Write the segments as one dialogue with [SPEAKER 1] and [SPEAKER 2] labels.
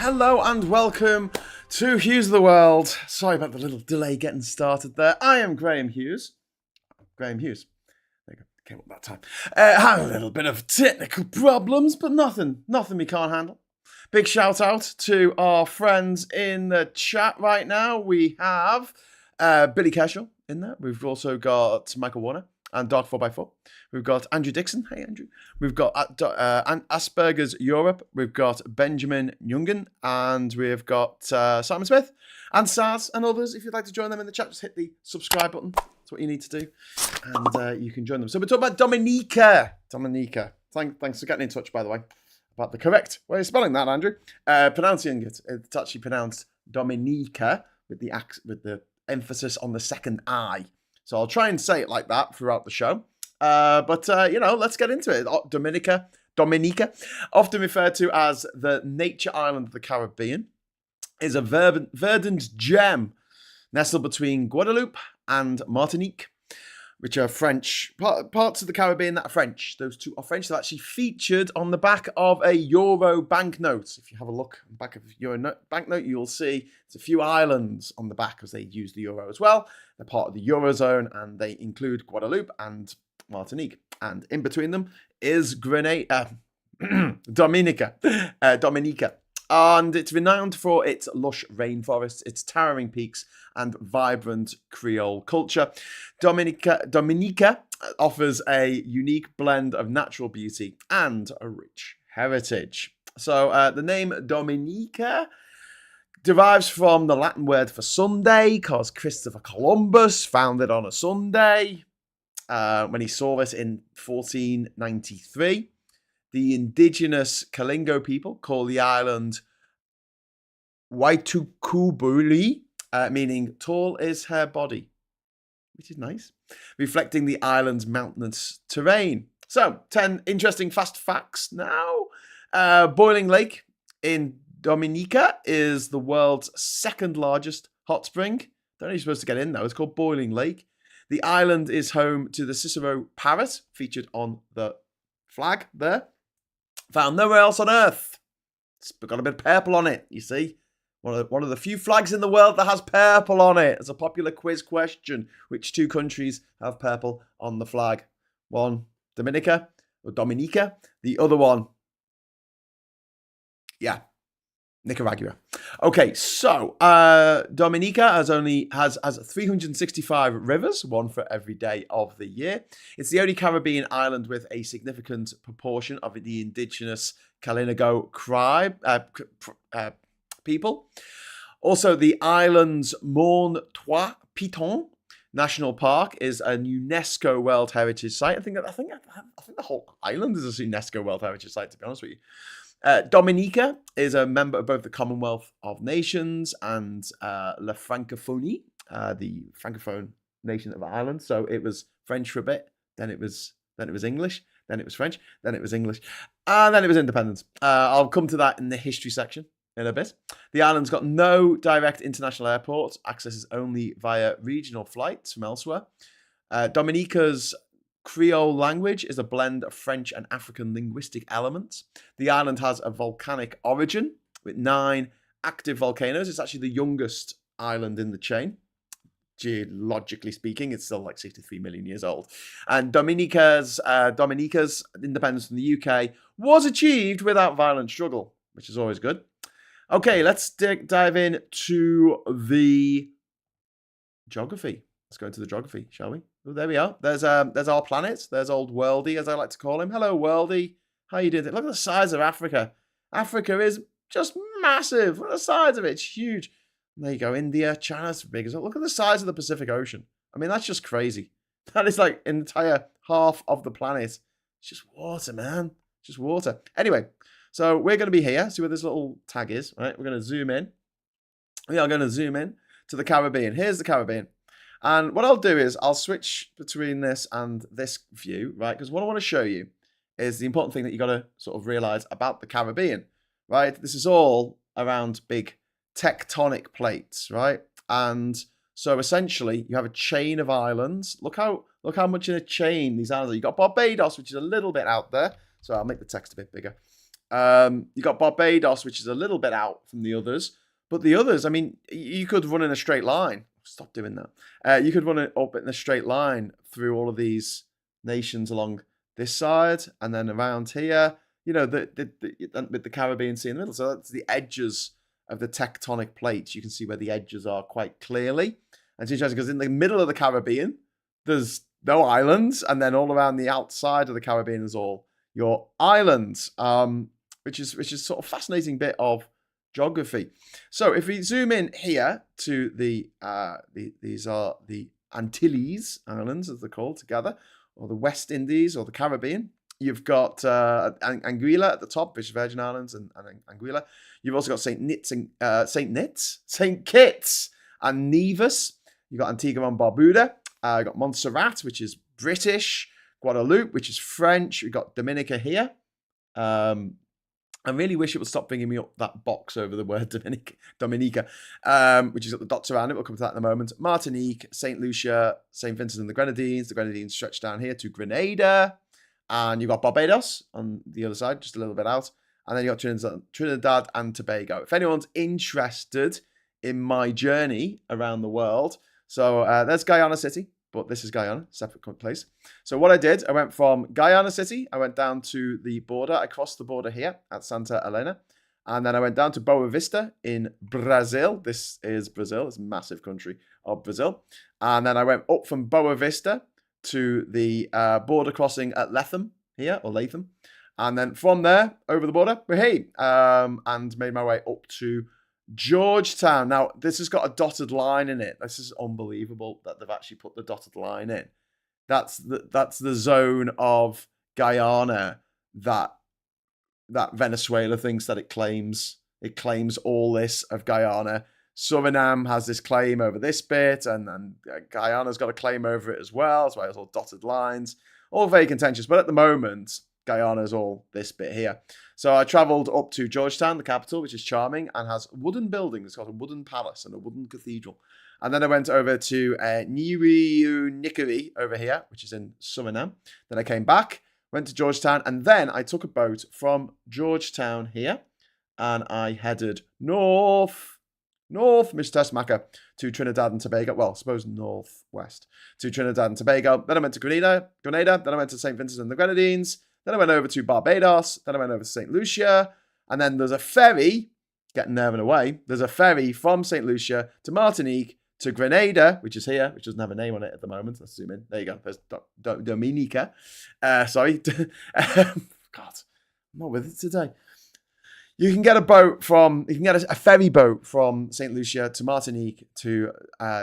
[SPEAKER 1] Hello and welcome to Hughes of the World. Sorry about the little delay getting started there. I am Graham Hughes. Graham Hughes. There you go. Came up that time. Had a little bit of technical problems, but nothing we can't handle. Big shout out to our friends in the chat right now. We have Billy Kershaw in there. We've also got Michael Warner and Dark 4x4. We've got Andrew Dixon. Hey, Andrew. We've got Asperger's Europe. We've got Benjamin Jungen. And we've got Simon Smith and Saz and others. If you'd like to join them in the chat, just hit the subscribe button. That's what you need to do. And you can join them. So we're talking about Dominica. Thanks for getting in touch, by the way, about the correct way of spelling that, Andrew. Pronouncing it. It's actually pronounced Dominica with the emphasis on the second I. So I'll try and say it like that throughout the show. But let's get into it. Dominica, often referred to as the nature island of the Caribbean, is a verdant gem nestled between Guadeloupe and Martinique, which are French, parts of the Caribbean that are French. Those two are French. They're actually featured on the back of a Euro banknote. If you have a look on the back of your banknote, you'll see there's a few islands on the back because they use the Euro as well. They're part of the Eurozone and they include Guadeloupe and Martinique. And in between them is Dominica. And it's renowned for its lush rainforests, its towering peaks, and vibrant Creole culture. Dominica offers a unique blend of natural beauty and a rich heritage. So the name Dominica derives from the Latin word for Sunday, because Christopher Columbus found it on a Sunday when he saw it in 1493. The indigenous Kalinago people call the island Waitukubuli, meaning tall is her body, which is nice, reflecting the island's mountainous terrain. So, 10 interesting fast facts now. Boiling Lake in Dominica is the world's second largest hot spring. Don't know you're supposed to get in though. It's called Boiling Lake. The island is home to the Cicero parrot, featured on the flag there. Found nowhere else on Earth. It's got a bit of purple on it, you see. One of the few flags in the world that has purple on it. It's a popular quiz question. Which two countries have purple on the flag? One, Dominica. The other one, Nicaragua. Okay, so Dominica has 365 rivers, one for every day of the year. It's the only Caribbean island with a significant proportion of the indigenous Kalinago people. Also, the island's Morne Trois Pitons National Park is a UNESCO World Heritage Site. I think the whole island is a UNESCO World Heritage Site, to be honest with you. Dominica is a member of both the Commonwealth of Nations and La Francophonie, the Francophone nation of Ireland. So it was French for a bit, then it was English, then it was French, then it was English, and then it was independence. I'll come to that in the history section in a bit. The island's got no direct international airport. Access is only via regional flights from elsewhere. Dominica's Creole language is a blend of French and African linguistic elements. The island has a volcanic origin with 9 active volcanoes. It's actually the youngest island in the chain. Geologically speaking, it's still like 63 million years old. And Dominica's independence from the UK was achieved without violent struggle, which is always good. Okay, let's dive in to the geography. Let's go into the geography, shall we? Oh, there we are. There's our planet. There's old Worldy, as I like to call him. Hello, Worldy. How you doing? Look at the size of Africa. Africa is just massive. Look at the size of it. It's huge. And there you go. India, China's big as well. Look at the size of the Pacific Ocean. I mean, that's just crazy. That is like an entire half of the planet. It's just water, man. Just water. Anyway, so we're going to be here. See where this little tag is, right? We're going to zoom in. We are going to zoom in to the Caribbean. Here's the Caribbean. And what I'll do is I'll switch between this and this view, right? Because what I want to show you is the important thing that you got to sort of realize about the Caribbean, right? This is all around big tectonic plates, right? And so essentially you have a chain of islands. Look how much in a chain these islands are. You got Barbados, which is a little bit out there. So I'll make the text a bit bigger. You got Barbados, which is a little bit out from the others. But the others, I mean, you could run in a straight line. Stop doing that. You could run it up in a straight line through all of these nations along this side and then around here. You know, with the Caribbean Sea in the middle. So that's the edges of the tectonic plates. You can see where the edges are quite clearly. And it's interesting because in the middle of the Caribbean, there's no islands. And then all around the outside of the Caribbean is all your islands, which is sort of fascinating bit of geography. So if we zoom in here to these are the Antilles Islands, as they're called together, or the West Indies or the Caribbean. You've got Anguilla at the top, which is Virgin Islands and Anguilla. You've also got St. Kitts and Nevis. You've got Antigua and Barbuda. You've got Montserrat, which is British. Guadeloupe, which is French. We've got Dominica here. I really wish it would stop bringing me up that box over the word Dominica, which has got the dots around it. We'll come to that in a moment. Martinique, St. Lucia, St. Vincent and the Grenadines. The Grenadines stretch down here to Grenada. And you've got Barbados on the other side, just a little bit out. And then you've got Trinidad and Tobago. If anyone's interested in my journey around the world, so there's Guyana City. But this is Guyana, separate place. So what I did, I went from Guyana City, I went down to the border. I crossed the border here at Santa Helena. And then I went down to Boa Vista in Brazil. This is Brazil. It's a massive country of Brazil. And then I went up from Boa Vista to the border crossing at Latham here, or Latham. And then from there, over the border, and made my way up to Georgetown. Now, this has got a dotted line in it. This is unbelievable that they've actually put the dotted line in. That's the zone of Guyana that Venezuela thinks that it claims. It claims all this of Guyana. Suriname has this claim over this bit, and Guyana's got a claim over it as well. That's why it's all dotted lines. All very contentious. But at the moment, Guyana's all this bit here. So I travelled up to Georgetown, the capital, which is charming and has wooden buildings. It's got a wooden palace and a wooden cathedral. And then I went over to Niunicuri over here, which is in Suriname. Then I came back, went to Georgetown, and then I took a boat from Georgetown here, and I headed north, Mr. Smacker, to Trinidad and Tobago. Well, I suppose northwest to Trinidad and Tobago. Then I went to Grenada. Then I went to St. Vincent and the Grenadines. Then I went over to Barbados. Then I went over to St. Lucia. And then there's a ferry, getting there and away. There's a ferry from St. Lucia to Martinique to Grenada, which is here, which doesn't have a name on it at the moment. Let's zoom in. There you go. There's Dominica. Sorry. God, I'm not with it today. You can get a ferry boat from St. Lucia to Martinique to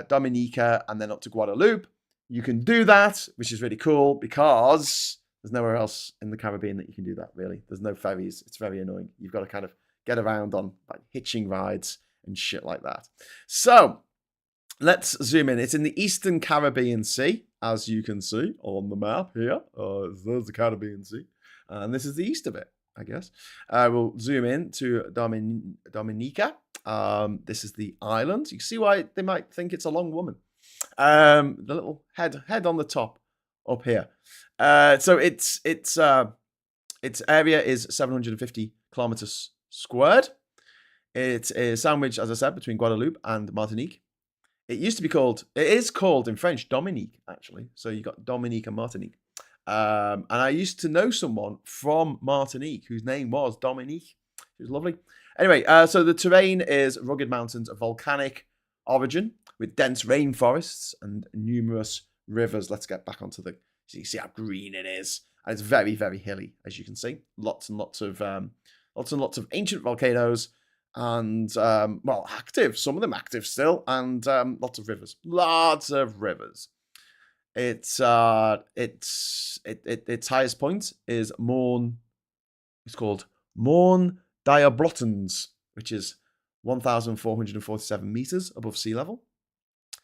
[SPEAKER 1] Dominica and then up to Guadeloupe. You can do that, which is really cool because there's nowhere else in the Caribbean that you can do that, really. There's no ferries. It's very annoying. You've got to kind of get around on like hitching rides and shit like that. So let's zoom in. It's in the Eastern Caribbean Sea, as you can see on the map here. There's the Caribbean Sea. And this is the east of it, I guess. We'll zoom in to Dominica. This is the island. You can see why they might think it's a long woman. The little head on the top up here. So its area is 750 kilometers squared. It is sandwiched, as I said, between Guadeloupe and Martinique. It is called in French Dominique, actually. So you got Dominique and Martinique. And I used to know someone from Martinique whose name was Dominique. It was lovely. Anyway, so the terrain is rugged mountains of volcanic origin with dense rainforests and numerous rivers. Let's get back onto so you can see how green it is. And it's very, very hilly, as you can see. Lots and lots of ancient volcanoes and, active. Some of them active still. And lots of rivers. Lots of rivers. Its highest point is It's called Morne Diablotins, which is 1,447 meters above sea level.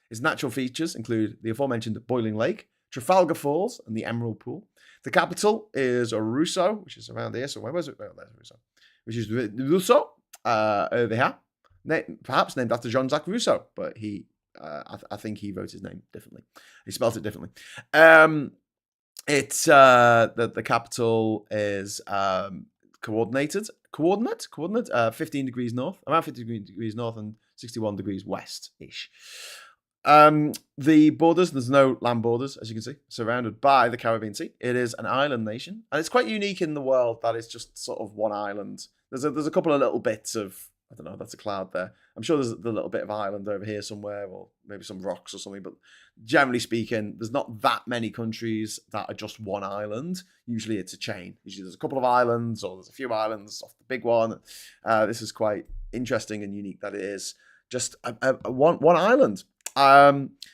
[SPEAKER 1] Its natural features include the aforementioned Boiling Lake, Trafalgar Falls, and the Emerald Pool. The capital is Rousseau, which is around here. So where was it? Oh, there's Rousseau. Which is Rousseau over here. Perhaps named after Jean-Jacques Rousseau, but I think he wrote his name differently. He spelled it differently. It's the capital is coordinate, 15 degrees north, around 50 degrees north and 61 degrees west-ish. The borders, there's no land borders, as you can see, surrounded by the Caribbean Sea. It is an island nation, and it's quite unique in the world that it's just sort of one island. There's a couple of little bits of, I don't know, that's a cloud there. I'm sure there's a little bit of island over here somewhere, or maybe some rocks or something, but generally speaking, there's not that many countries that are just one island. Usually it's a chain. Usually there's a couple of islands, or there's a few islands off the big one. This is quite interesting and unique that it is just one island.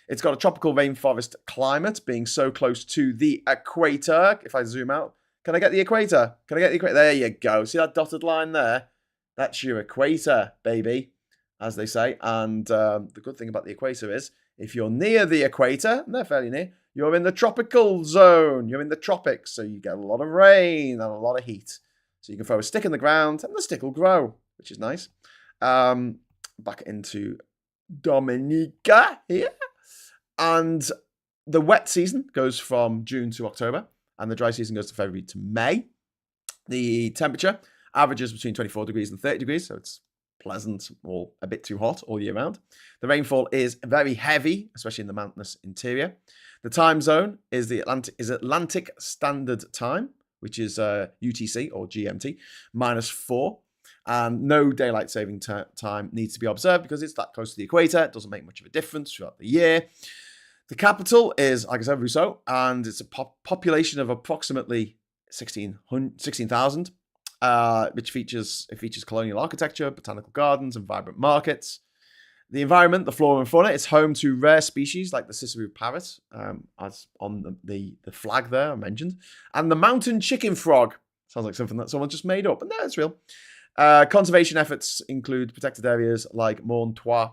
[SPEAKER 1] It's got a tropical rainforest climate, being so close to the equator. If I zoom out, can I get the equator? There you go. See that dotted line there? That's your equator, baby, as they say. And the good thing about the equator is, if you're near the equator, and they're fairly near, you're in the tropical zone. You're in the tropics, so you get a lot of rain and a lot of heat. So you can throw a stick in the ground, and the stick will grow, which is nice. Back into Dominica here. And the wet season goes from June to October, and the dry season goes to February to May. The temperature averages between 24 degrees and 30 degrees, so it's pleasant or a bit too hot all year round. The rainfall is very heavy, especially in the mountainous interior. The time zone is Atlantic Standard Time, which is UTC or GMT, -4. And no daylight saving time needs to be observed because it's that close to the equator. It doesn't make much of a difference throughout the year. The capital is, like I said, Rousseau, and it's a population of approximately 16,000, which features colonial architecture, botanical gardens, and vibrant markets. The environment, the flora and fauna, it's home to rare species like the Cicero parrot, as on the flag there I mentioned, and the mountain chicken frog. Sounds like something that someone just made up, but no, it's real. Conservation efforts include protected areas like Morne Trois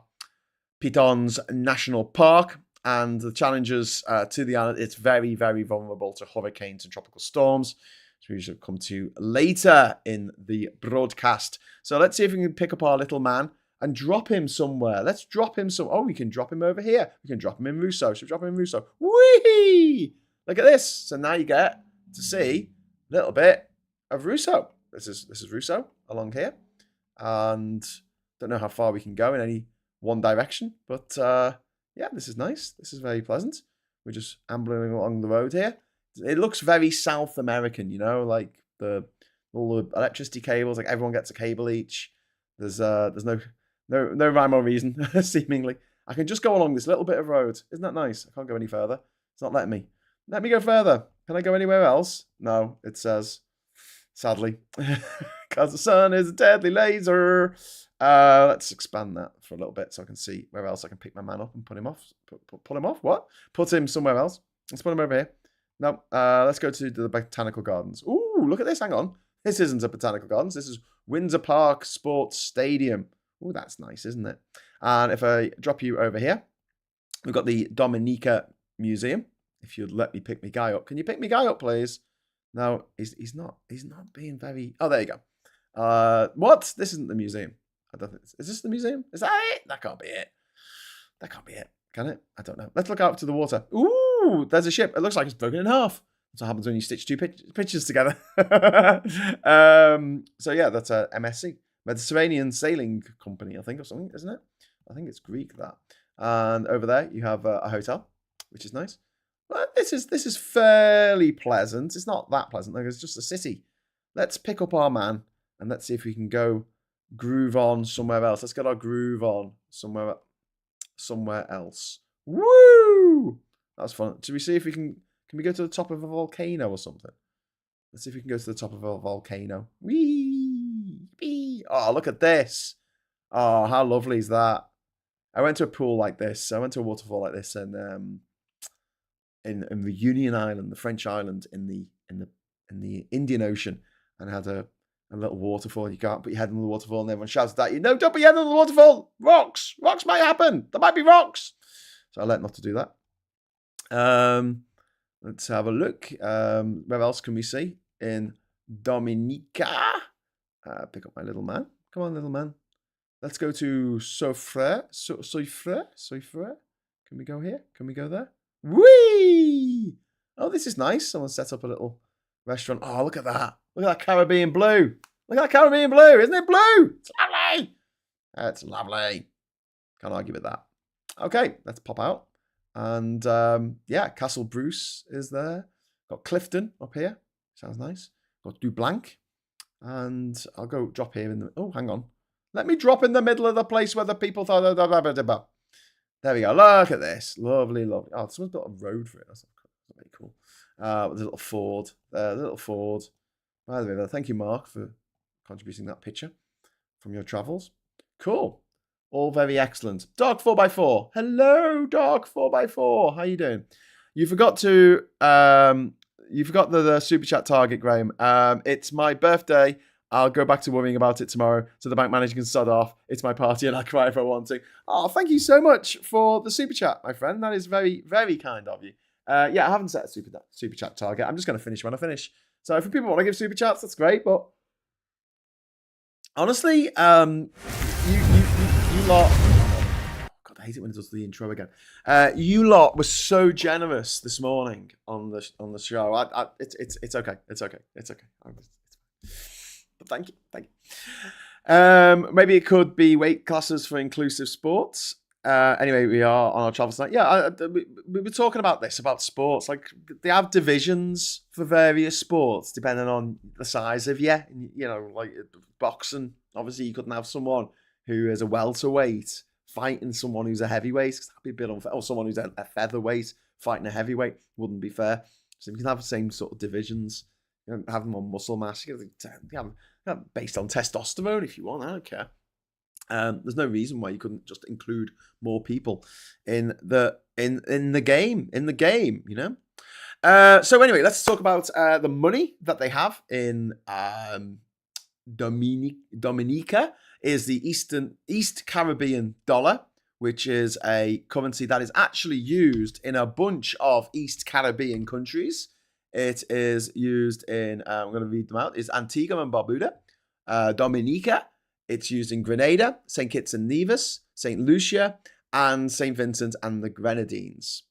[SPEAKER 1] Pitons National Park, and the challenges to the island. It's very, very vulnerable to hurricanes and tropical storms, which we should come to later in the broadcast. So let's see if we can pick up our little man and drop him somewhere. Let's drop him some. Oh, we can drop him over here. We can drop him in Rousseau. Should we drop him in Rousseau? Whee! Look at this. So now you get to see a little bit of Rousseau. This is Rousseau along here, and don't know how far we can go in any one direction, but yeah, this is nice. This is very pleasant. We're just ambling along the road here. It looks very South American, you know, like all the electricity cables. Like everyone gets a cable each. There's no rhyme or reason seemingly. I can just go along this little bit of road. Isn't that nice? I can't go any further. It's not letting me. Let me go further. Can I go anywhere else? No, it says. Sadly, because the sun is a deadly laser. Let's expand that for a little bit so I can see where else I can pick my man up and put him off. Pull him off? What? Put him somewhere else. Let's put him over here. No, let's go to the botanical gardens. Ooh, look at this. Hang on. This isn't a botanical gardens. This is Windsor Park Sports Stadium. Ooh, that's nice, isn't it? And if I drop you over here, we've got the Dominica Museum. If you'd let me pick me guy up. Can you pick me guy up, please? No, he's not being very. Oh, there you go. What? This isn't the museum. I don't think. Is this the museum? Is that it? That can't be it. That can't be it. Can it? I don't know. Let's look out to the water. Ooh, there's a ship. It looks like it's broken in half. That's what happens when you stitch two pictures together. So yeah, that's a MSC, Mediterranean Sailing Company, I think, or something, isn't it? I think it's Greek, that. And over there you have a hotel, which is nice. But this is fairly pleasant. It's not that pleasant, like it's just a city. Let's pick up our man and let's see if we can go groove on somewhere else. Let's get our groove on somewhere else. Woo! That's fun. Should we see if we can we go to the top of a volcano or something? Let's see if we can go to the top of a volcano. Whee! Whee! Oh, look at this. Oh, how lovely is that? I went to a pool like this. I went to a waterfall like this in Reunion Island, the French island in the Indian Ocean, and had a little waterfall. You can't put your head in the waterfall, and everyone shouts at you, "No, don't put your head in the waterfall! Rocks might happen. There might be rocks." So I learned not to do that. Let's have a look. Where else can we see in Dominica? Pick up my little man. Come on, little man. Let's go to Sulphur. Can we go here? Can we go there? Whee! Oh, this is nice. Someone set up a little restaurant. Oh, look at that. Look at that Caribbean blue. Look at that Caribbean blue. Isn't it blue? It's lovely. It's lovely. Can't argue with that. Okay, let's pop out. And yeah, Castle Bruce is there. Got Clifton up here. Sounds nice. Got Dublanc. And I'll go drop here in the... Oh, hang on. Let me drop in the middle of the place where the people thought... There we go. Look at this. Lovely, lovely. Oh, someone's built a road for it. That's very cool. With a little Ford. There, the little Ford. By the way, thank you, Mark, for contributing that picture from your travels. Cool. All very excellent. Dog 4x4. Hello, Dog 4x4. How you doing? You forgot to... you forgot the super chat target, Graham. It's my birthday. I'll go back to worrying about it tomorrow so the bank manager can sod off. It's my party and I'll cry if I want to. Oh, thank you so much for the super chat, my friend. That is very, very kind of you. Yeah, I haven't set a super chat target. I'm just going to finish when I finish. So if people want to give super chats, that's great. But honestly, you lot... God, I hate it when it does the intro again. You lot were so generous this morning on the show. It's okay. It's okay. But thank you. Maybe it could be weight classes for inclusive sports. Anyway, we are on our travel tonight. Yeah, we were talking about this, about sports. Like, they have divisions for various sports, depending on the size of you. You know, like boxing, obviously you couldn't have someone who is a welterweight fighting someone who's a heavyweight. That'd be a bit unfair. Or someone who's a featherweight fighting a heavyweight. Wouldn't be fair. So you can have the same sort of divisions. You know, have them on muscle mass. You can have based on testosterone if you want. I don't care. There's no reason why you couldn't just include more people in the game. You know. So anyway, let's talk about the money that they have in Dominica. Is the East Caribbean dollar, which is a currency that is actually used in a bunch of East Caribbean countries. It is used in, I'm going to read them out, is Antigua and Barbuda, Dominica. It's used in Grenada, St. Kitts and Nevis, St. Lucia, and St. Vincent and the Grenadines.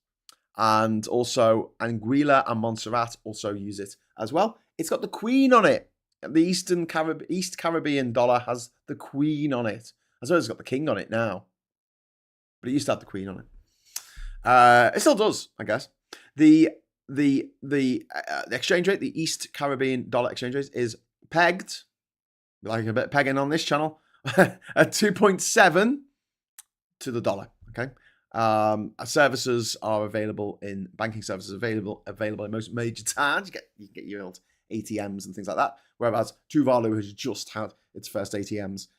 [SPEAKER 1] And also Anguilla and Montserrat also use it as well. It's got the Queen on it. The East Caribbean dollar has the Queen on it. I suppose it's got the King on it now. But it used to have the Queen on it. It still does, I guess. The exchange rate, the East Caribbean dollar exchange rate is pegged, like a bit of pegging on this channel, at 2.7 to the dollar. Okay. Services are available in banking services available in most major towns. You get your old ATMs and things like that. Whereas Tuvalu has just had its first ATMs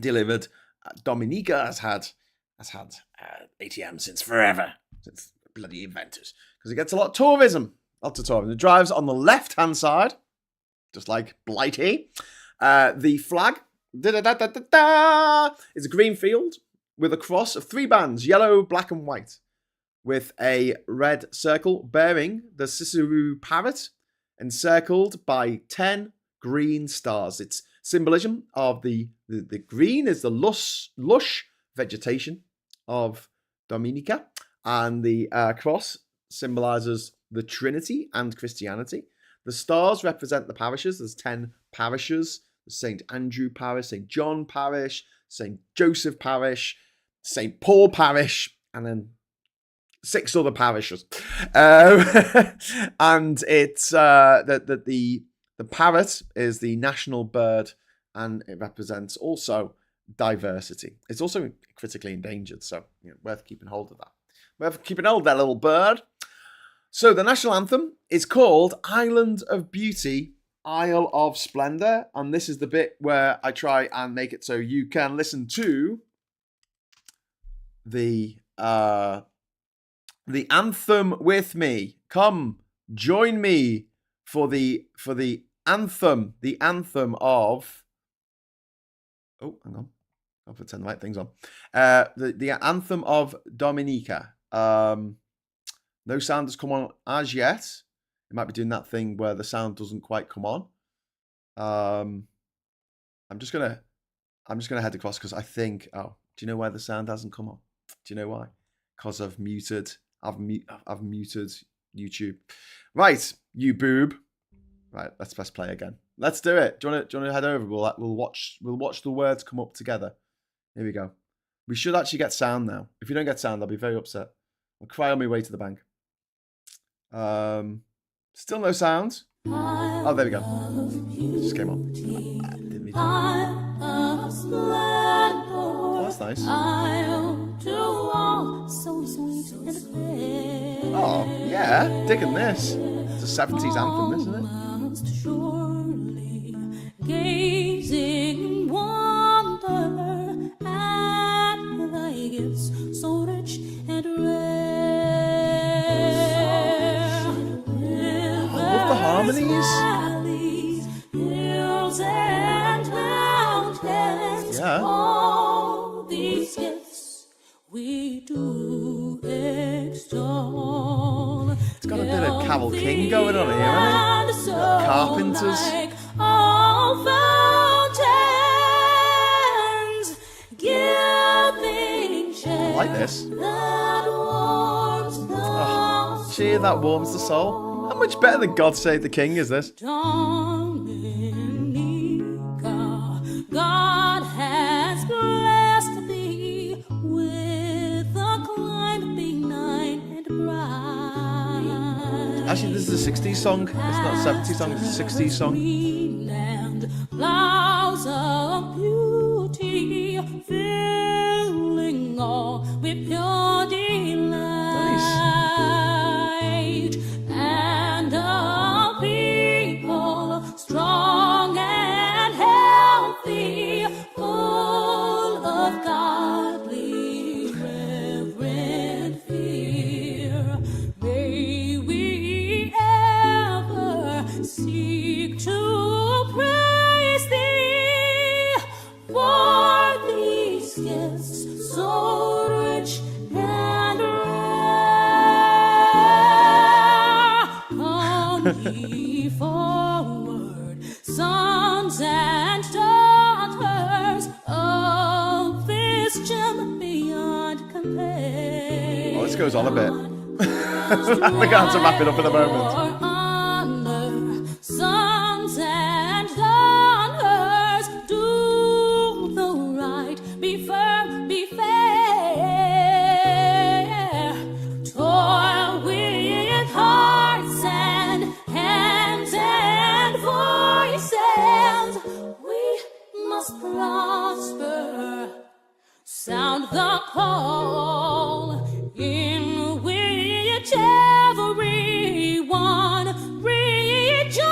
[SPEAKER 1] delivered. Dominica has had ATMs since forever, since bloody inventors, because it gets a lot of tourism. Lots of tourism. It drives on the left-hand side, just like Blighty. The flag is a green field with a cross of 3 bands, yellow, black, and white, with a red circle bearing the Cicero parrot, encircled by 10 green stars. Its symbolism of the green is the lush vegetation of Dominica, and the cross symbolizes the Trinity and Christianity. The stars represent the parishes. There's 10 parishes. St. Andrew Parish, St. John Parish, St. Joseph Parish, St. Paul Parish, and then 6 other parishes. And it's the parrot is the national bird, and it represents also diversity. It's also critically endangered, so worth keeping hold of that. Worth keeping hold of that little bird. So the national anthem is called Island of Beauty, Isle of Splendor, and this is the bit where I try and make it so you can listen to the anthem with me. Come, join me for the anthem. The anthem of... Oh, hang on. I'll put 10 right things on. The anthem of Dominica. No sound has come on as yet. It might be doing that thing where the sound doesn't quite come on. I'm just gonna head across because I think. Oh, do you know why the sound hasn't come on? Do you know why? Because I've muted. I've muted YouTube. Right, you boob. Right, let's press play again. Let's do it. Do you want to head over? We'll watch the words come up together. Here we go. We should actually get sound now. If you don't get sound, I'll be very upset. I'll cry on my way to the bank. Still no sound. Oh, there we go. It just came on. Didn't mean to. Oh, that's nice. Oh, yeah. Digging this. It's a 70s anthem, isn't it?
[SPEAKER 2] Gazing wonder at thy gifts so rich and rare.
[SPEAKER 1] I love the harmonies.
[SPEAKER 2] Hills and mountains,
[SPEAKER 1] Yeah.
[SPEAKER 2] all these gifts we do extol.
[SPEAKER 1] It's got a bit of Carole King going on here, hasn't it? Carpenters.
[SPEAKER 2] All fountains giving
[SPEAKER 1] I like this.
[SPEAKER 2] that warms the
[SPEAKER 1] Cheer that warms the soul. How much better than God Save the King is this?
[SPEAKER 2] Dominica, God has blessed thee with a climate benign and bright.
[SPEAKER 1] Actually, this is a 60s song. It's not a 70s song, it's a 60s song.
[SPEAKER 2] And flowers of beauty filling all with pure delight. And a people strong and healthy, full of godly reverent fear. May we ever seek to praise thee for these gifts so rich and rare. Come ye forward, sons and daughters of this gem beyond compare.
[SPEAKER 1] Oh, this goes on a bit. We're going to have to wrap it up in a moment.
[SPEAKER 2] For honor, sons and daughters, do the right, be firm, be fair. Toil with hearts and hands and voices. We must prosper. Sound the call in which everyone rejoices.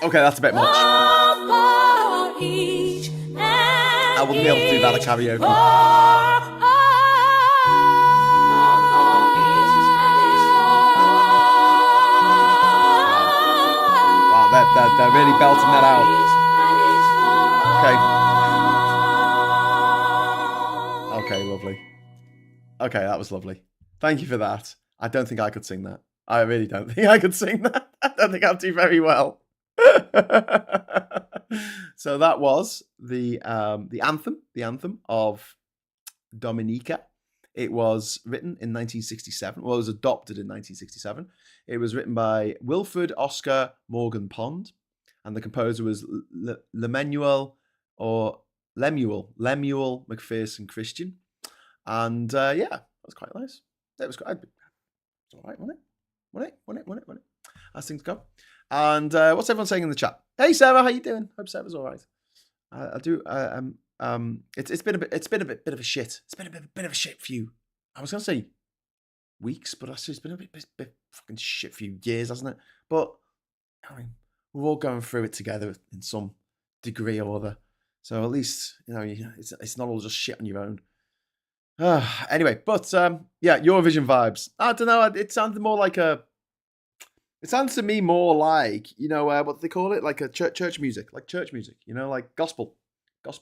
[SPEAKER 1] Okay, that's a bit much.
[SPEAKER 2] For each
[SPEAKER 1] I wouldn't be able to do that at karaoke. Wow, they're really belting that out. Okay, lovely. Okay, that was lovely. Thank you for that. I don't think I could sing that. I really don't think I could sing that. I don't think I'll do very well. So that was the anthem of Dominica. It was written in 1967. Well, it was adopted in 1967. It was written by Wilfred Oscar Morgan Pond, and the composer was Lemuel McPherson Christian. And yeah, that was quite nice. It was quite. It's all right, wasn't it? As things go. And what's everyone saying in the chat? Hey Sarah, how you doing? Hope Sarah's all right. I do. It's been a bit of a shit. It's been a bit of a shit few. I was gonna say weeks, but actually it's been a bit fucking shit few years, hasn't it? But I mean, we're all going through it together in some degree or other. So at least it's not all just shit on your own. Anyway, but yeah, Eurovision vibes. I don't know. It sounded more like a. It sounds to me more like what do they call it, like a church music, like gospel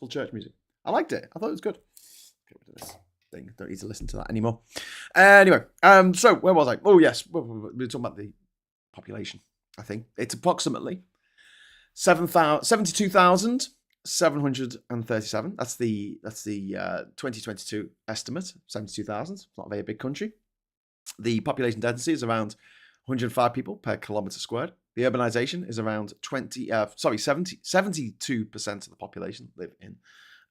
[SPEAKER 1] church music. I liked it. I thought it was good. Get rid of this thing. Don't need to listen to that anymore. Anyway, so where was I? Oh yes, we were talking about the population. I think it's approximately 72,737. That's the 2022 estimate. 72,000. It's not a very big country. The population density is around 105 people per kilometre squared. The urbanisation is around 72% of the population live in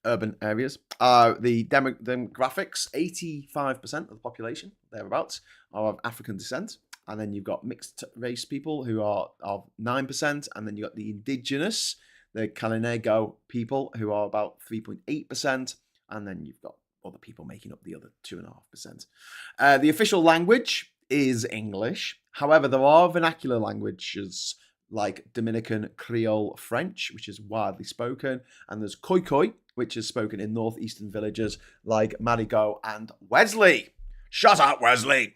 [SPEAKER 1] urban areas. The demographics, 85% of the population, thereabouts, are of African descent. And then you've got mixed race people who are of 9%. And then you've got the indigenous, the Kalinago people, who are about 3.8%. And then you've got other people making up the other 2.5%. The official language is English. However, there are vernacular languages like Dominican Creole French, which is widely spoken. And there's Khoi Khoi, which is spoken in northeastern villages like Marigot and Wesley. Shut up, Wesley.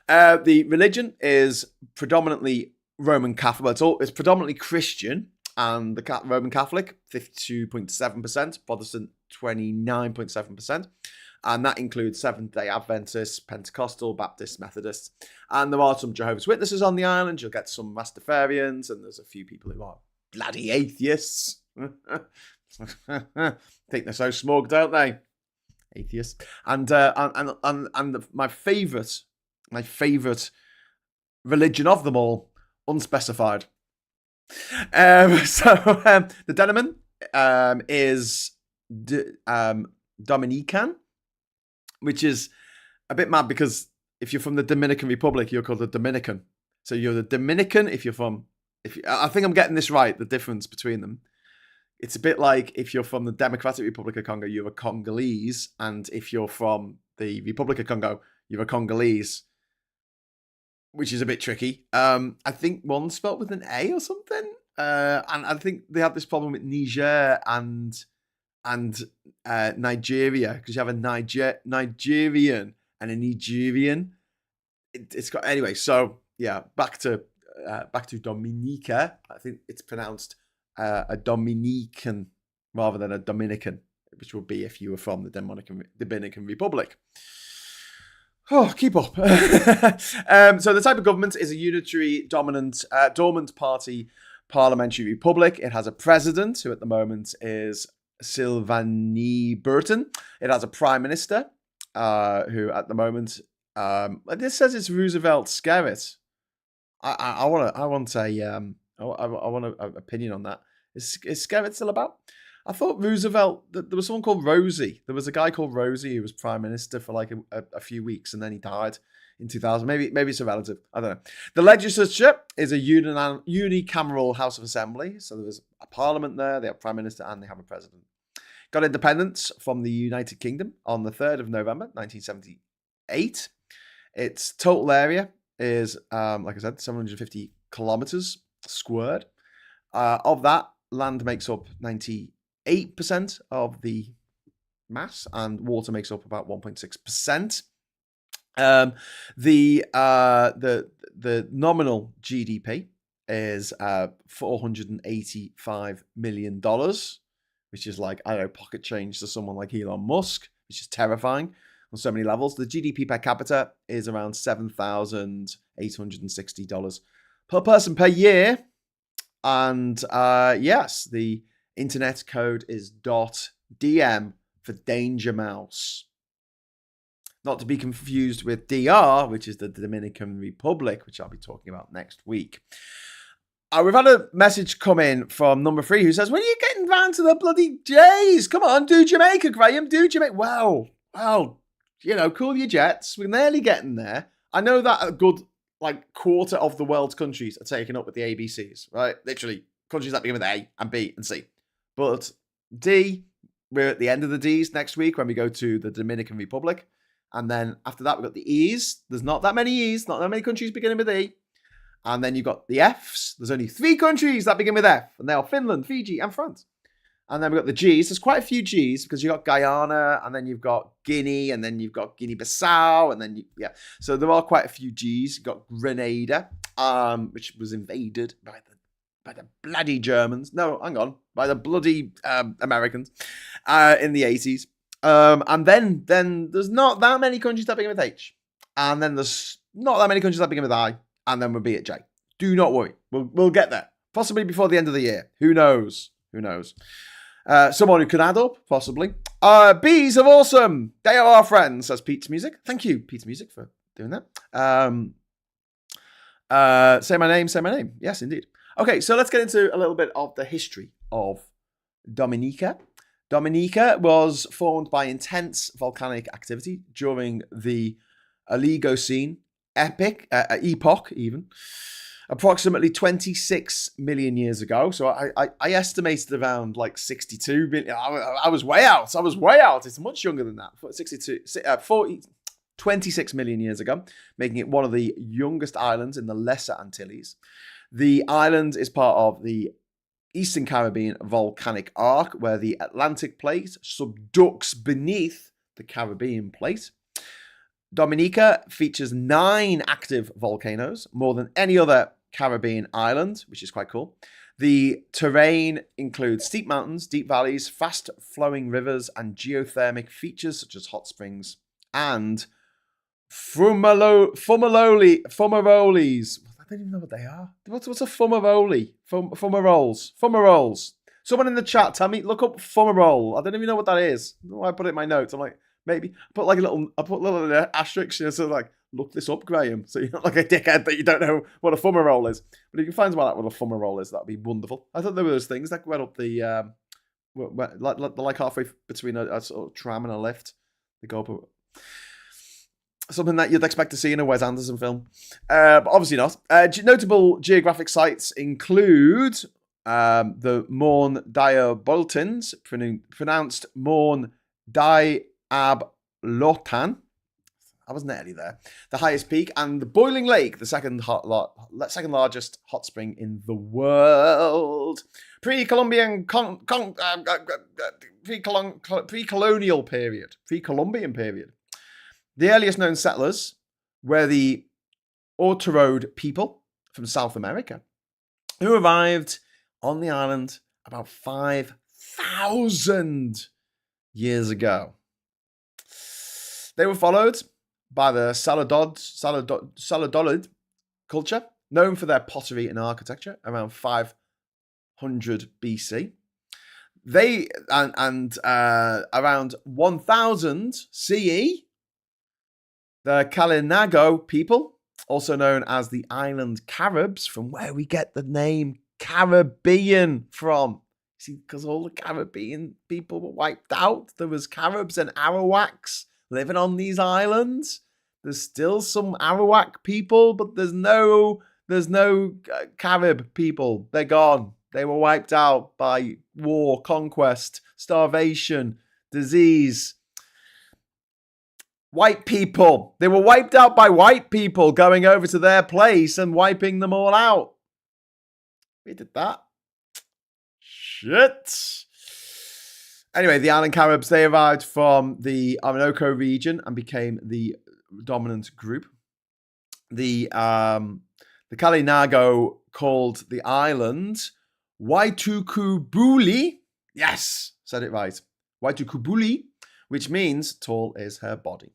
[SPEAKER 1] The religion is predominantly Roman Catholic. It's predominantly Christian, and the Roman Catholic, 52.7%, Protestant, 29.7%. And that includes Seventh-day Adventists, Pentecostal, Baptists, Methodists. And there are some Jehovah's Witnesses on the island. You'll get some Rastafarians, and there's a few people who are bloody atheists. Think they're so smug, don't they? Atheists. And my favourite religion of them all, unspecified. The Deneman is Dominican, which is a bit mad because if you're from the Dominican Republic, you're called a Dominican. So you're the Dominican if you're from. I think I'm getting this right. The difference between them. It's a bit like if you're from the Democratic Republic of Congo, you're a Congolese, and if you're from the Republic of Congo, you're a Congolese, which is a bit tricky. I think one's spelled with an A or something, and I think they have this problem with Niger and Nigeria, because you have a Nigerian and a Nigerian. It's got anyway. So yeah, back to Dominica. I think it's pronounced a Dominican rather than a Dominican, which would be if you were from the Dominican Republic. Oh, keep up. So the type of government is a unitary dormant party parliamentary republic. It has a president, who at the moment is Sylvanie Burton. It has a prime minister, who at the moment, this says it's Roosevelt Skerritt. I want an opinion on that. Is Skerritt still about? I thought Roosevelt, there was someone called Rosie. There was a guy called Rosie who was prime minister for like a few weeks, and then he died in 2000. Maybe it's a relative. I don't know. The legislature is a unicameral House of Assembly. So there's a parliament there, they have prime minister, and they have a president. Got independence from the United Kingdom on the 3rd of November, 1978. Its total area is, like I said, 750 kilometers squared. Of that, land makes up 98% of the mass, and water makes up about 1.6%. The nominal GDP is $485 million, which is like, I don't know, pocket change to someone like Elon Musk, which is terrifying on so many levels. The GDP per capita is around $7,860 per person per year. And yes, the internet code is .dm for Danger Mouse. Not to be confused with DR, which is the Dominican Republic, which I'll be talking about next week. We've had a message come in from number 3 who says, when are you getting round to the bloody J's? Come on, do Jamaica, Graham, do Jamaica. Well, you know, cool your jets. We're nearly getting there. I know that a good, like, quarter of the world's countries are taken up with the ABCs, right? Literally, countries that begin with A and B and C. But D, we're at the end of the D's next week when we go to the Dominican Republic. And then after that, we've got the E's. There's not that many E's, not that many countries beginning with E. And then you've got the F's. There's only 3 countries that begin with F. And they are Finland, Fiji, and France. And then we've got the G's. There's quite a few G's because you've got Guyana, and then you've got Guinea, and then you've got Guinea-Bissau, and then, yeah. So there are quite a few G's. You've got Grenada, which was invaded by the bloody Germans. No, hang on. By the bloody Americans in the 80s. And then there's not that many countries that begin with H. And then there's not that many countries that begin with I. And then we'll be at J. Do not worry. We'll get there. Possibly before the end of the year. Who knows? Someone who can add up, possibly. Bees are awesome. They are our friends, says Pete's Music. Thank you, Pete's Music, for doing that. Say my name, say my name. Yes, indeed. Okay, so let's get into a little bit of the history of Dominica. Dominica was formed by intense volcanic activity during the Oligocene epoch, even approximately 26 million years ago. So I estimated around like 62 million. I was way out. It's much younger than that. 26 million years ago, making it one of the youngest islands in the Lesser Antilles. The island is part of the Eastern Caribbean volcanic arc, where the Atlantic plate subducts beneath the Caribbean plate. Dominica features 9 active volcanoes, more than any other Caribbean island, which is quite cool. The terrain includes steep mountains, deep valleys, fast-flowing rivers, and geothermic features such as hot springs and fumaroles. I don't even know what they are. What's a fumarole? Fumaroles. Someone in the chat, tell me, look up fumarole. I don't even know what that is. I put it in my notes. I'm like, maybe I put a little asterisk, so like, look this up, Graham. So you're not like a dickhead that you don't know what a fumarole is. But if you can find out what a fumarole is, that'd be wonderful. I thought there were those things that went up the like halfway between a sort of tram and a lift. They go up. Something that you'd expect to see in a Wes Anderson film. But obviously not. Notable geographic sites include the Morne Diaboltans, pronounced Morne Diablotan. I was nearly there. The highest peak, and the Boiling Lake, the second largest hot spring in the world. Pre-Columbian pre-colonial period. Pre-Columbian period. The earliest known settlers were the Ortorode people from South America, who arrived on the island about 5,000 years ago. They were followed by the Saladolid culture, known for their pottery and architecture, around 500 BC. They and around 1000 CE, the Kalinago people, also known as the island Caribs, from where we get the name Caribbean from. See, because all the Caribbean people were wiped out. There was Caribs and Arawaks living on these islands. There's still some Arawak people, but there's no Carib people. They're gone. They were wiped out by war, conquest, starvation, disease. White people. They were wiped out by white people going over to their place and wiping them all out. We did that. Shit. Anyway, the island Caribs, they arrived from the Orinoco region and became the dominant group. The Kalinago called the island Waitukubuli. Yes, said it right. Waitukubuli, which means tall is her body.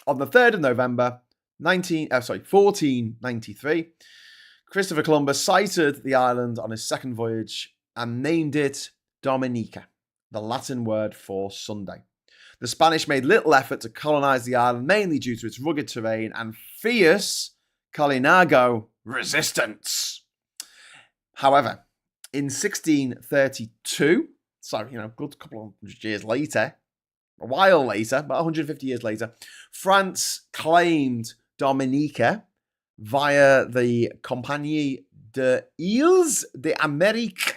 [SPEAKER 1] On the 3rd of November, 1493, Christopher Columbus sighted the island on his second voyage and named it Dominica, the Latin word for Sunday. The Spanish made little effort to colonize the island, mainly due to its rugged terrain and fierce Kalinago resistance. However, in 1632, so, a good couple of hundred years later, a while later, about 150 years later, France claimed Dominica via the Compagnie des Îles d'Amérique,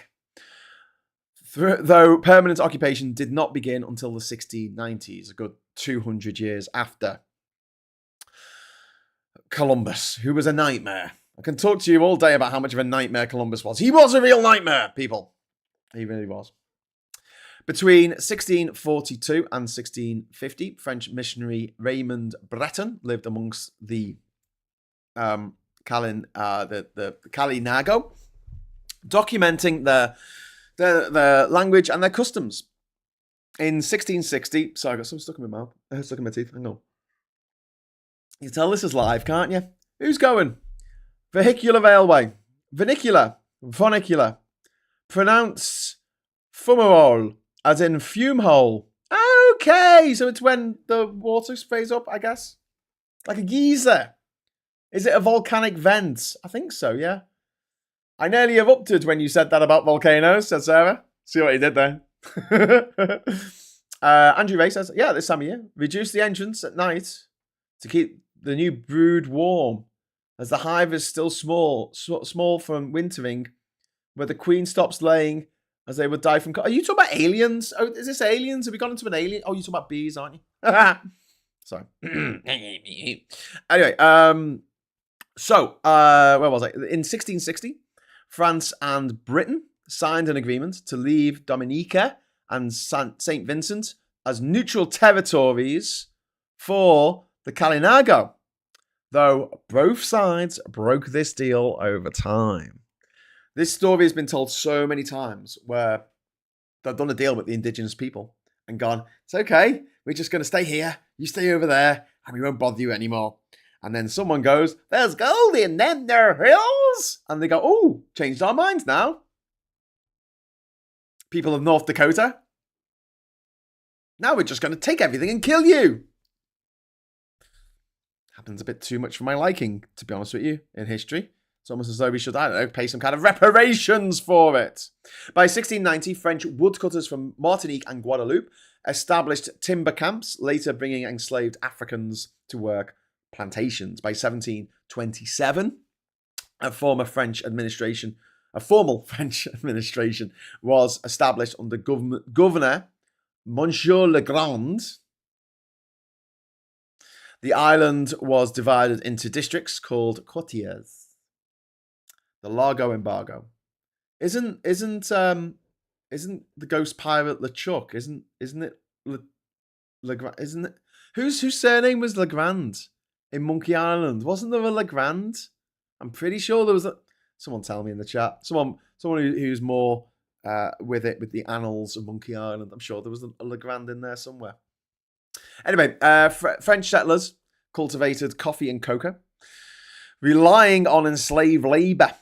[SPEAKER 1] though permanent occupation did not begin until the 1690s, a good 200 years after Columbus, who was a nightmare. I can talk to you all day about how much of a nightmare Columbus was. He was a real nightmare, people. He really was. Between 1642 and 1650, French missionary Raymond Breton lived amongst the Kalinago, documenting their language and their customs. In 1660, sorry, I got something stuck in my mouth, stuck in my teeth. Hang on. You tell this is live, can't you? Who's going? Vehicular railway, funicular. Pronounce fumarole, as in fume hole. Okay, so it's when the water sprays up, I guess. Like a geyser. Is it a volcanic vent? I think so, yeah. I nearly erupted when you said that about volcanoes, said Sarah. See what he did there. Andrew Ray says, yeah, this time of year. Reduce the entrance at night to keep the new brood warm, as the hive is still small from wintering, where the queen stops laying as they would die from... Are you talking about aliens? Oh, is this aliens? Have we gone into an alien? Oh, you're talking about bees, aren't you? Sorry. Anyway, where was I? In 1660, France and Britain signed an agreement to leave Dominica and St. Vincent as neutral territories for the Kalinago, though both sides broke this deal over time. This story has been told so many times where they've done a deal with the indigenous people and gone, it's okay, we're just going to stay here, you stay over there, and we won't bother you anymore. And then someone goes, there's gold in them there hills. And they go, oh, changed our minds now. People of North Dakota. Now we're just going to take everything and kill you. Happens a bit too much for my liking, to be honest with you, in history. It's almost as though we should, I don't know, pay some kind of reparations for it. By 1690, French woodcutters from Martinique and Guadeloupe established timber camps, later bringing enslaved Africans to work plantations. By 1727, a formal French administration was established under Governor Monsieur Legrand. The island was divided into districts called quartiers. The Largo embargo. Isn't the ghost pirate LeChuck? Isn't it Legrand? Isn't it whose surname was Legrand in Monkey Island? Wasn't there a Legrand? I'm pretty sure there was a. Someone tell me in the chat. Someone who's more with the annals of Monkey Island. I'm sure there was a Legrand in there somewhere. Anyway, French settlers cultivated coffee and cocoa, relying on enslaved labour.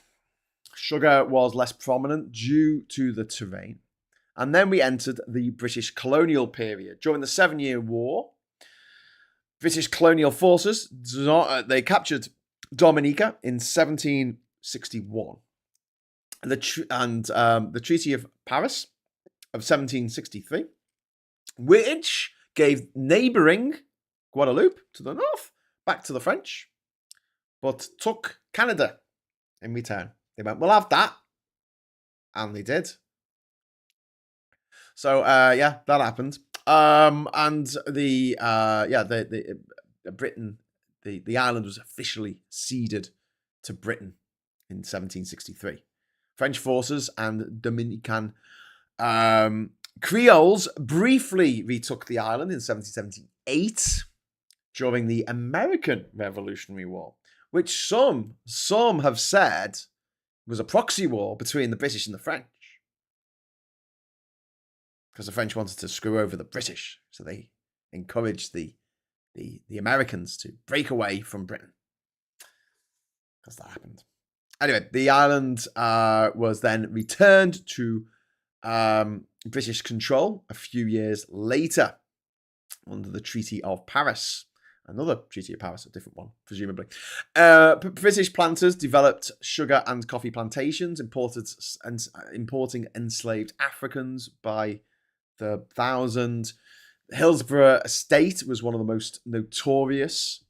[SPEAKER 1] Sugar was less prominent due to the terrain. And then we entered the British colonial period. During the 7-Year War, British colonial forces, they captured Dominica in 1761. The Treaty of Paris of 1763, which gave neighbouring Guadeloupe to the north back to the French, but took Canada in return. They went, we'll have that. And they did. So, that happened. And Britain, the island was officially ceded to Britain in 1763. French forces and Dominican Creoles briefly retook the island in 1778 during the American Revolutionary War, which some have said was a proxy war between the British and the French. Because the French wanted to screw over the British, so they encouraged the Americans to break away from Britain. Because that happened. Anyway, the island was then returned to British control a few years later under the Treaty of Paris. Another Treaty of Paris, a different one, presumably. British planters developed sugar and coffee plantations, importing enslaved Africans by the thousand. Hillsborough Estate was one of the most notorious.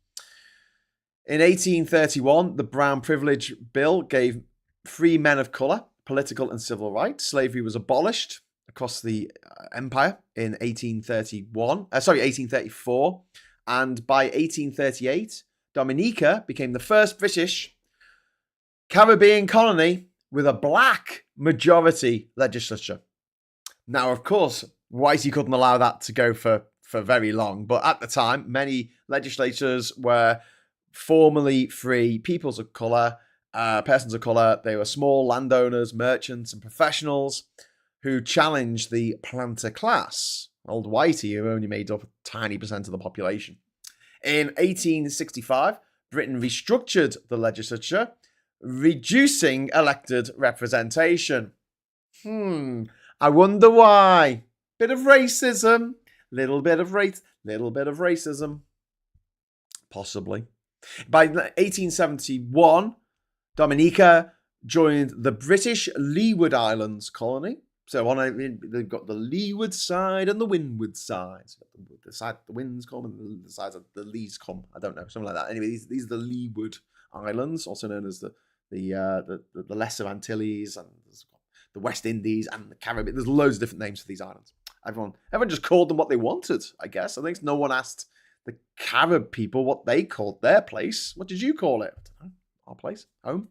[SPEAKER 1] In 1831, the Brown Privilege Bill gave free men of colour political and civil rights. Slavery was abolished across the empire in 1834. And by 1838, Dominica became the first British Caribbean colony with a black majority legislature. Now, of course, Whitey couldn't allow that to go for very long. But at the time, many legislatures were formerly free peoples of colour, persons of colour. They were small landowners, merchants, and professionals who challenged the planter class. Old Whitey, who only made up a tiny percent of the population. In 1865, Britain restructured the legislature, reducing elected representation. I wonder why. Bit of racism, little bit of racism. Possibly. By 1871, Dominica joined the British Leeward Islands colony. So they've got the leeward side and the windward side. So the side the winds come and the sides of the lees come. I don't know, something like that. Anyway, these are the Leeward Islands, also known as the Lesser Antilles and the West Indies and the Caribbean. There's loads of different names for these islands. Everyone just called them what they wanted, I guess. I think no one asked the Carib people what they called their place. What did you call it? I don't know. Our place, home.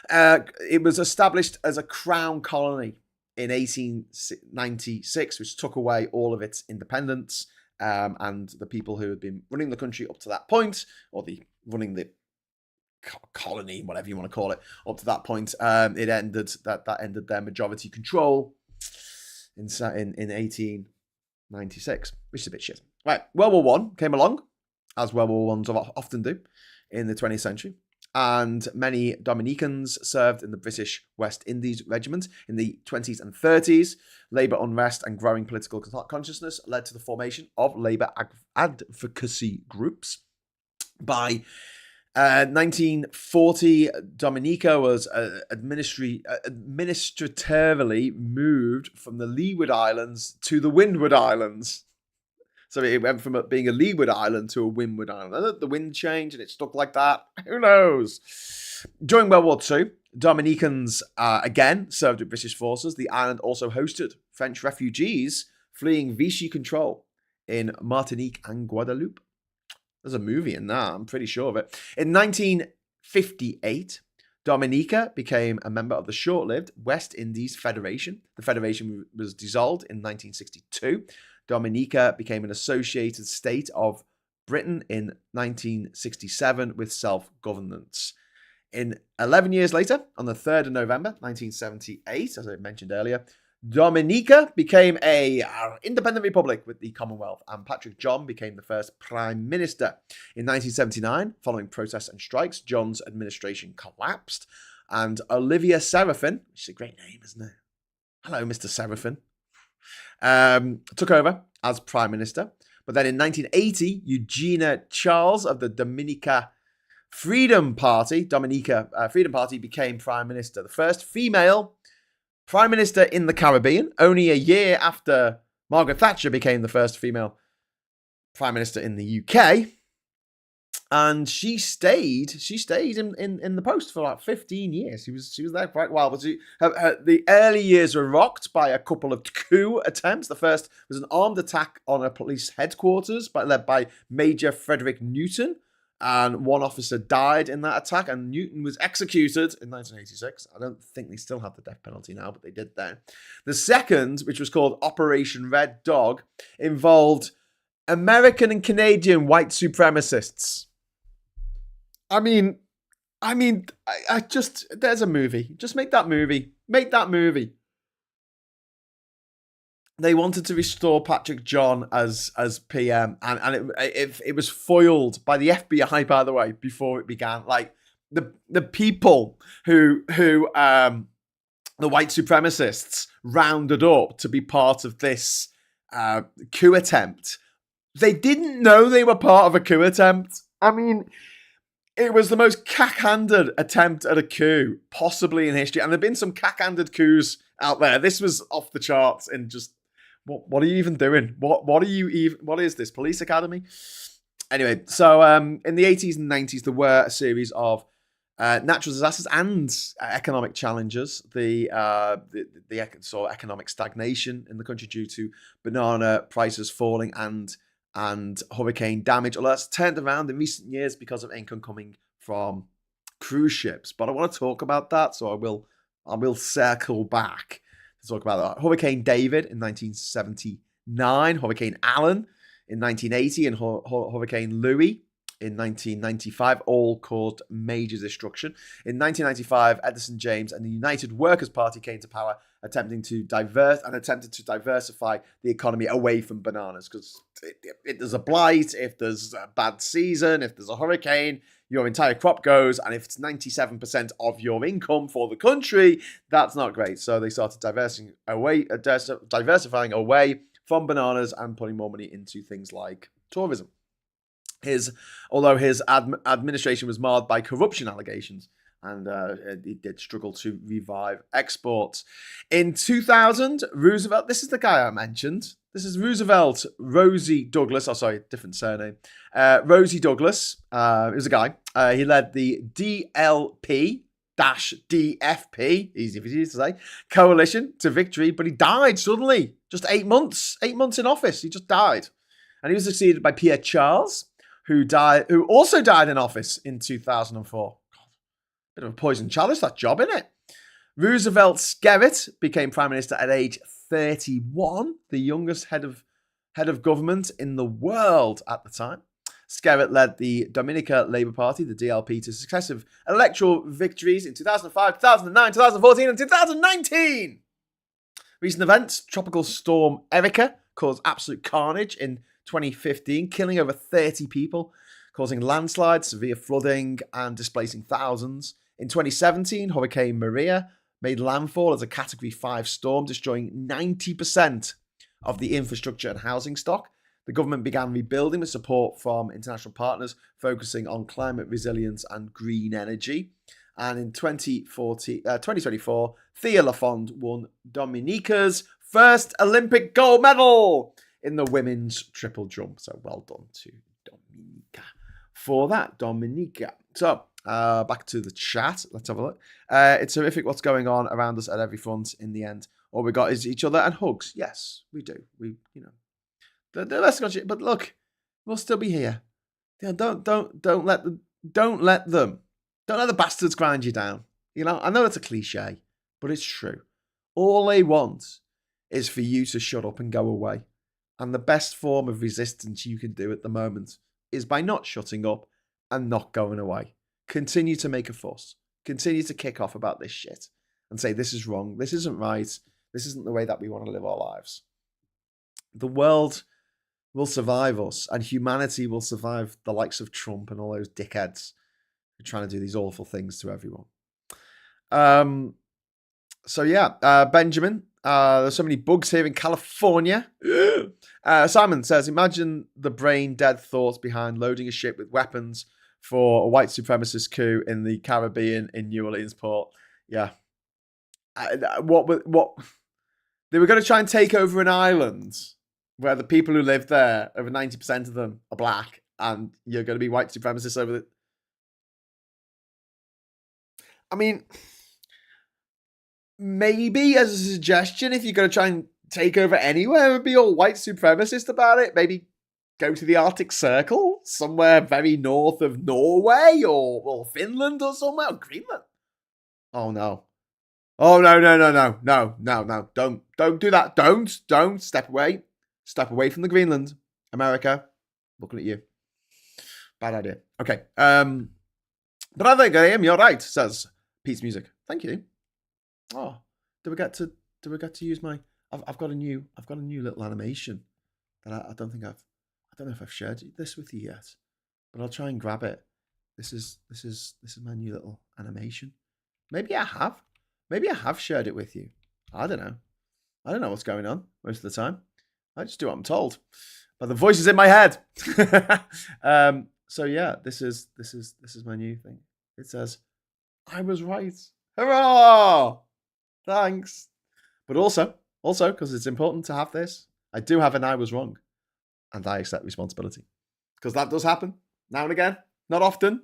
[SPEAKER 1] It was established as a crown colony in 1896, which took away all of its independence, and the people who had been running the country up to that point, or running the colony, whatever you want to call it, up to that point, it ended their majority control in 1896, which is a bit shit. Right, World War One came along, as World War Ones often do in the 20th century. And many Dominicans served in the British West Indies Regiment in the 20s and 30s. Labour unrest and growing political consciousness led to the formation of labour advocacy groups. By 1940, Dominica was administratively moved from the Leeward Islands to the Windward Islands. So it went from being a leeward island to a windward island. The wind changed and it stuck like that. Who knows? During World War II, Dominicans again served with British forces. The island also hosted French refugees fleeing Vichy control in Martinique and Guadeloupe. There's a movie in that, I'm pretty sure of it. In 1958, Dominica became a member of the short-lived West Indies Federation. The federation was dissolved in 1962. Dominica became an associated state of Britain in 1967 with self-governance. 11 years later, on the 3rd of November 1978, as I mentioned earlier, Dominica became an independent republic with the Commonwealth, and Patrick John became the first Prime Minister. In 1979, following protests and strikes, John's administration collapsed, and Olivia Serafin, which is a great name, isn't it? Hello, Mr. Serafin. Took over as Prime Minister. But then in 1980, Eugenia Charles of the Dominica Freedom Party became Prime Minister. The first female Prime Minister in the Caribbean, only a year after Margaret Thatcher became the first female Prime Minister in the UK. And she stayed in the post for like 15 years. She was there quite a while. But the early years were rocked by a couple of coup attempts. The first was an armed attack on a police headquarters led by Major Frederick Newton. And one officer died in that attack, and Newton was executed in 1986. I don't think they still have the death penalty now, but they did then. The second, which was called Operation Red Dog, involved American and Canadian white supremacists. I mean, I just, there's a movie. Just make that movie. Make that movie. They wanted to restore Patrick John as PM, and it was foiled by the FBI, by the way, before it began. Like the people who the white supremacists rounded up to be part of this coup attempt, they didn't know they were part of a coup attempt. I mean, it was the most cack-handed attempt at a coup possibly in history. And there have been some cack-handed coups out there. This was off the charts and just, what are you even doing? What is this, police academy? Anyway, so in the 80s and 90s, there were a series of natural disasters and economic challenges. The saw economic stagnation in the country due to banana prices falling and hurricane damage. Although that's turned around in recent years because of income coming from cruise ships. But I want to talk about that, so I will circle back to talk about that. Hurricane David in 1979, Hurricane Allen in 1980, and Hurricane Louis in 1995 all caused major destruction. In 1995, Edison James and the United Workers' Party came to power, attempted to diversify the economy away from bananas, because if there's a blight, if there's a bad season, if there's a hurricane, your entire crop goes, and if it's 97% of your income for the country, that's not great. So they started diversifying away from bananas and putting more money into things like tourism. Although his administration was marred by corruption allegations, and he did struggle to revive exports. In 2000, Roosevelt, this is the guy I mentioned. This is Roosevelt, Rosie Douglas. Oh, sorry, different surname. Rosie Douglas, he was a guy. He led the DLP-DFP, easy for you to say, coalition to victory, but he died suddenly. Just 8 months in office. He just died. And he was succeeded by Pierre Charles, who also died in office in 2004. Bit of a poison chalice, that job, innit? Roosevelt Skerritt became prime minister at age 31, the youngest head of government in the world at the time. Skerritt led the Dominica Labour Party, the DLP, to successive electoral victories in 2005, 2009, 2014, and 2019. Recent events: Tropical Storm Erika caused absolute carnage in 2015, killing over 30 people, causing landslides, severe flooding, and displacing thousands. In 2017, Hurricane Maria made landfall as a Category 5 storm, destroying 90% of the infrastructure and housing stock. The government began rebuilding with support from international partners, focusing on climate resilience and green energy. And in 2024, Thea Lafond won Dominica's first Olympic gold medal in the women's triple jump. So well done to Dominica for that, Dominica. So back to the chat. Let's have a look. It's horrific what's going on around us at every front. In the end, all we got is each other and hugs. Yes, we do. We, the less got shit. But look, we'll still be here. Don't let the bastards grind you down. I know it's a cliche, but it's true. All they want is for you to shut up and go away. And the best form of resistance you can do at the moment is by not shutting up and not going away. Continue to make a fuss. Continue to kick off about this shit and say this is wrong. This isn't right. This isn't the way that we want to live our lives. The world will survive us, and humanity will survive the likes of Trump and all those dickheads who are trying to do these awful things to everyone. Benjamin, there's so many bugs here in California. Simon says, imagine the brain dead thoughts behind loading a ship with weapons for a white supremacist coup in the Caribbean in New Orleans port. Yeah. What they were going to try and take over an island where the people who live there, over 90% of them are black, and you're going to be white supremacists over it. I mean, maybe as a suggestion, if you're going to try and take over anywhere and be all white supremacist about it, maybe go to the Arctic Circle, somewhere very north of Norway or Finland or somewhere, or Greenland. Oh no. Oh no. Don't do that. Don't step away. Step away from the Greenland. America, looking at you. Bad idea. Okay. But I think, Graham, you're right, says Pete's Music. Thank you. Oh, do we get to use my I've got a new little animation that I don't know if I've shared this with you yet, but I'll try and grab it. This is my new little animation. Maybe I have shared it with you. I don't know what's going on most of the time. I just do what I'm told. But the voice is in my head. So yeah, this is my new thing. It says, I was right. Hurrah! Thanks. But also, because it's important to have this, I do have an I was wrong. And I accept responsibility. Because that does happen now and again. Not often,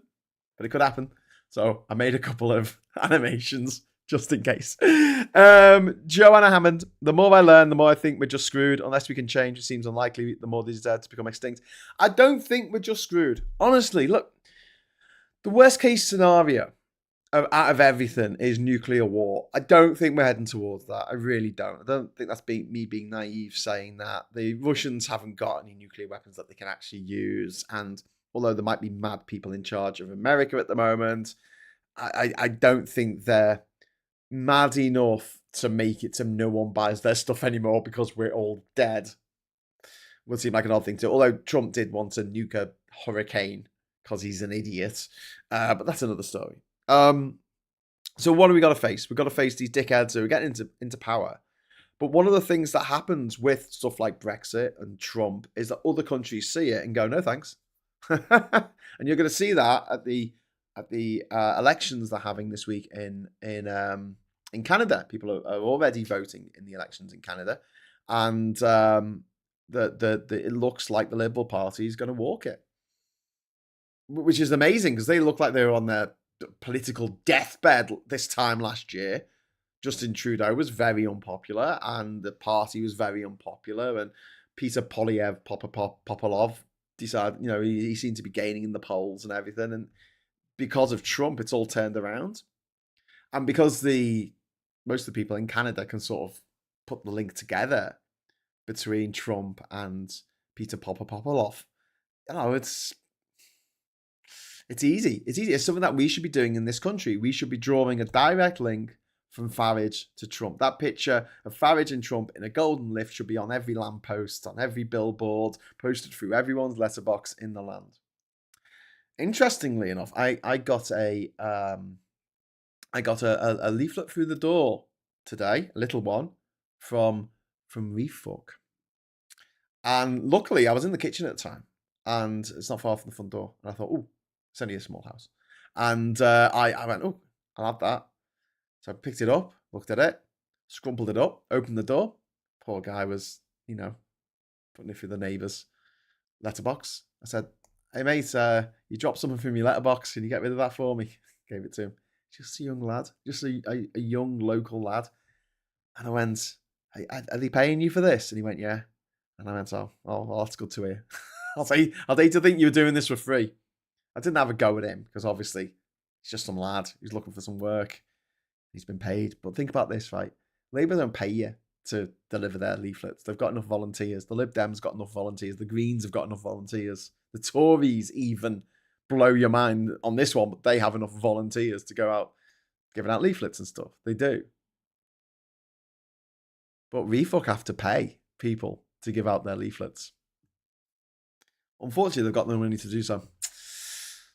[SPEAKER 1] but it could happen. So I made a couple of animations just in case. Joanna Hammond, the more I learn, the more I think we're just screwed. Unless we can change, it seems unlikely the more these dead to become extinct. I don't think we're just screwed. Honestly, look, the worst case scenario out of everything is nuclear war. I don't think we're heading towards that. I really don't. I don't think that's me being naive saying that. The Russians haven't got any nuclear weapons that they can actually use. And although there might be mad people in charge of America at the moment, I don't think they're mad enough to make it so no one buys their stuff anymore because we're all dead. Would seem like an odd thing to. Although Trump did want to nuke a hurricane because he's an idiot. But that's another story. So what do we got to face? We've got to face these dickheads who are getting into power. But one of the things that happens with stuff like Brexit and Trump is that other countries see it and go, no thanks. And you're going to see that at the elections they're having this week in Canada. People are already voting in the elections in Canada, and it looks like the Liberal Party is going to walk it, which is amazing because they look like they were on their political deathbed this time last year. Justin Trudeau was very unpopular, and the party was very unpopular, and Peter Popolov decided, he seemed to be gaining in the polls and everything, and because of Trump, it's all turned around. And because most of the people in Canada can sort of put the link together between Trump and Peter Popolov, it's easy. It's easy. It's something that we should be doing in this country. We should be drawing a direct link from Farage to Trump. That picture of Farage and Trump in a golden lift should be on every lamppost, on every billboard, posted through everyone's letterbox in the land. Interestingly enough, I got a leaflet through the door today, a little one from Refuck. And luckily, I was in the kitchen at the time, and it's not far from the front door. And I thought, it's only a small house. And I went, I'll have that. So I picked it up, looked at it, scrumpled it up, opened the door. Poor guy was, putting it through the neighbour's letterbox. I said, hey, mate, you dropped something from your letterbox. Can you get rid of that for me? Gave it to him. Just a young lad, just a young local lad. And I went, hey, are they paying you for this? And he went, yeah. And I went, well, that's good to hear. I'll hate to think you were doing this for free. I didn't have a go at him because obviously he's just some lad who's looking for some work. He's been paid. But think about this, right? Labour don't pay you to deliver their leaflets. They've got enough volunteers. The Lib Dems got enough volunteers. The Greens have got enough volunteers. The Tories even blow your mind on this one, but they have enough volunteers to go out giving out leaflets and stuff. They do. But Refuck have to pay people to give out their leaflets. Unfortunately, they've got no money to do so.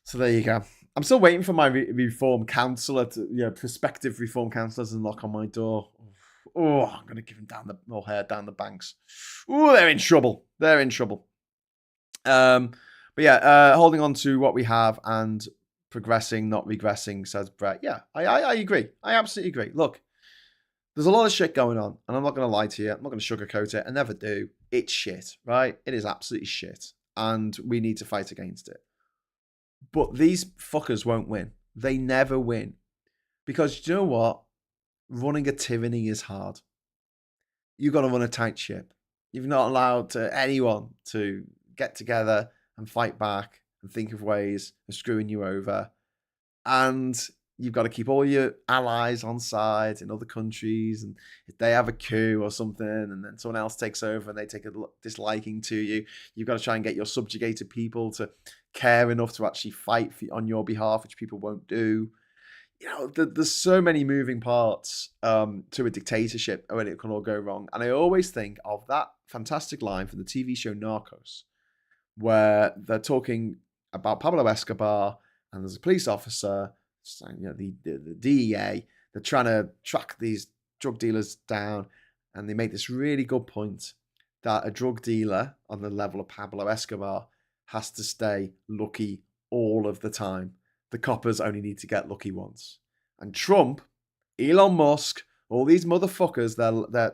[SPEAKER 1] So there you go. I'm still waiting for my reform counsellor, prospective reform counsellors, to knock on my door. I'm going to give them hair down the banks. They're in trouble. But yeah, holding on to what we have and progressing, not regressing, says Brett. Yeah, I agree. I absolutely agree. Look, there's a lot of shit going on, and I'm not going to lie to you. I'm not going to sugarcoat it. I never do. It's shit, right? It is absolutely shit, and we need to fight against it. But these fuckers won't win. They never win. Because you know what? Running a tyranny is hard. You've got to run a tight ship. You've not allowed anyone to get together and fight back and think of ways of screwing you over. And you've got to keep all your allies on side in other countries. And if they have a coup or something and then someone else takes over and they take a disliking to you, you've got to try and get your subjugated people to care enough to actually fight on your behalf, which people won't do. There's so many moving parts to a dictatorship when it can all go wrong. And I always think of that fantastic line from the TV show Narcos, where they're talking about Pablo Escobar and there's a police officer, the DEA, they're trying to track these drug dealers down, and they make this really good point that a drug dealer on the level of Pablo Escobar has to stay lucky all of the time. The coppers only need to get lucky once. And Trump, Elon Musk, all these motherfuckers,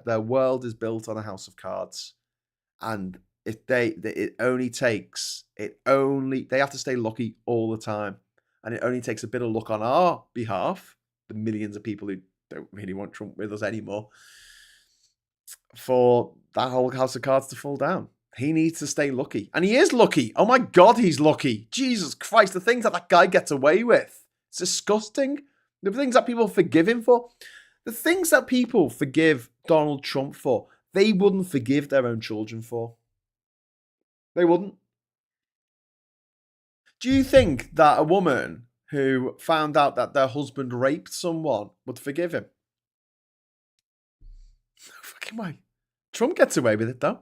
[SPEAKER 1] their world is built on a house of cards. And if they have to stay lucky all the time. And it only takes a bit of luck on our behalf, the millions of people who don't really want Trump with us anymore, for that whole house of cards to fall down. He needs to stay lucky. And he is lucky. Oh my God, he's lucky. Jesus Christ, the things that guy gets away with. It's disgusting. The things that people forgive him for. The things that people forgive Donald Trump for, they wouldn't forgive their own children for. They wouldn't. Do you think that a woman who found out that their husband raped someone would forgive him? No fucking way. Trump gets away with it, though.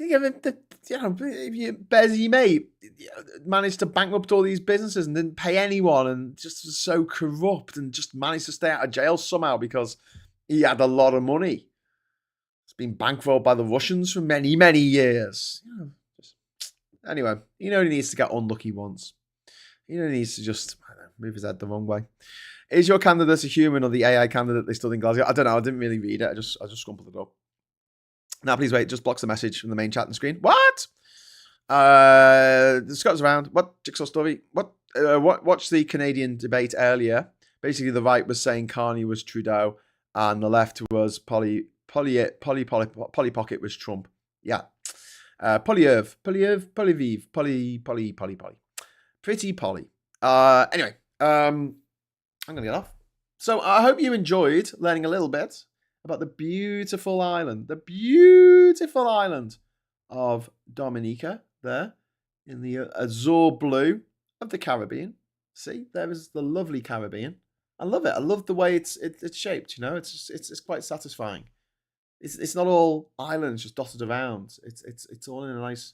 [SPEAKER 1] If you Bezzy May managed to bankrupt all these businesses and didn't pay anyone and just was so corrupt and just managed to stay out of jail somehow because he had a lot of money. It's been bankrolled by the Russians for many, many years. Anyway, he only needs to get unlucky once. He only needs to just move his head the wrong way. Is your candidate a human or the AI candidate they stood in Glasgow? I don't know. I didn't really read it. I just scrumpled it up. Now, please wait. Just blocks the message from the main chat and screen. What? The Scots around. What jigsaw story? What? Watched the Canadian debate earlier. Basically, the right was saying Carney was Trudeau, and the left was Polly Pocket was Trump. Yeah. Polyev, Polyviv, Polly. Pretty Polly. Anyway, I'm going to get off. So I hope you enjoyed learning a little bit about the beautiful island of Dominica there in the azure blue of the Caribbean. See, there is the lovely Caribbean. I love it. I love the way it's shaped, you know, it's quite satisfying. It's not all islands just dotted around. It's all in a nice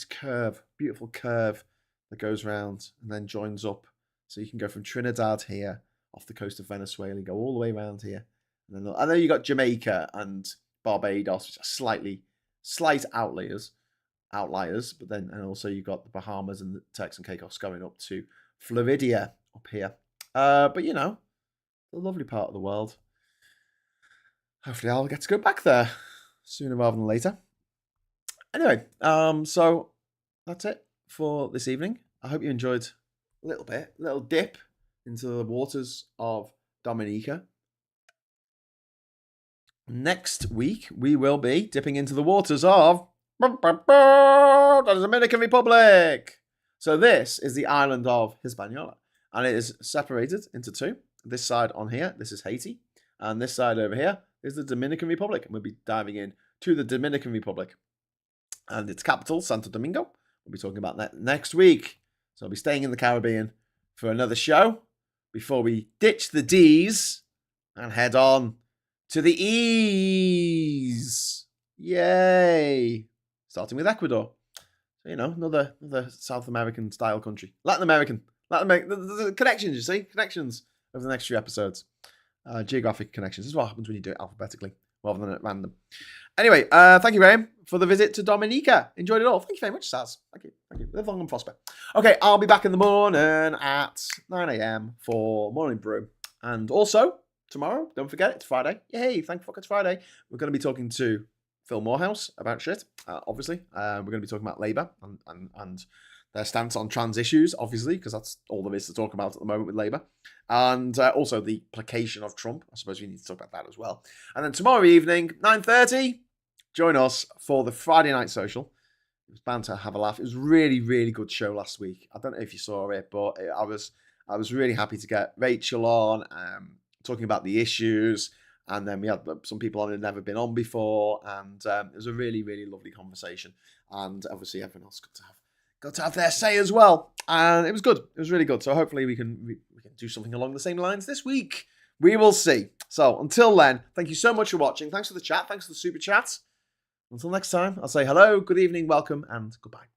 [SPEAKER 1] curve, beautiful curve that goes round and then joins up. So you can go from Trinidad here off the coast of Venezuela, go all the way around here. And then I know you got Jamaica and Barbados, which are slight outliers, but then and also you got the Bahamas and the Turks and Caicos going up to Florida up here. But you know, the lovely part of the world. Hopefully I'll get to go back there sooner rather than later. Anyway, so that's it for this evening. I hope you enjoyed a little dip into the waters of Dominica. Next week, we will be dipping into the waters of the Dominican Republic. So this is the island of Hispaniola, and it is separated into two. This side on here, this is Haiti, and this side over here is the Dominican Republic. And we'll be diving in to the Dominican Republic and its capital, Santo Domingo. We'll be talking about that next week. So I'll be staying in the Caribbean for another show before we ditch the D's and head on to the E's. Yay! Starting with Ecuador. So, you know, another South American style country. Latin American. The connections, you see? Connections over the next few episodes. Geographic connections. This is what happens when you do it alphabetically rather than at random. Anyway, thank you, Graham, for the visit to Dominica. Enjoyed it all. Thank you very much, Saz. Thank you. Live long and prosper. Okay, I'll be back in the morning at 9 a.m. for Morning Brew. And also, tomorrow, don't forget, it's Friday. Yay, thank fuck it's Friday. We're going to be talking to Phil Morehouse about shit, obviously. We're going to be talking about Labour and their stance on trans issues, obviously, because that's all there is to talk about at the moment with Labour. And also the placation of Trump. I suppose we need to talk about that as well. And then tomorrow evening, 9:30, join us for the Friday Night Social. It was bound to have a laugh. It was a really, really good show last week. I don't know if you saw it, but I was really happy to get Rachel on, talking about the issues. And then we had some people on who had never been on before. And it was a really, really lovely conversation. And obviously everyone else got to have their say as well. And it was good. It was really good. So hopefully we can do something along the same lines this week. We will see. So until then, thank you so much for watching. Thanks for the chat. Thanks for the super chat. Until next time, I'll say hello, good evening, welcome, and goodbye.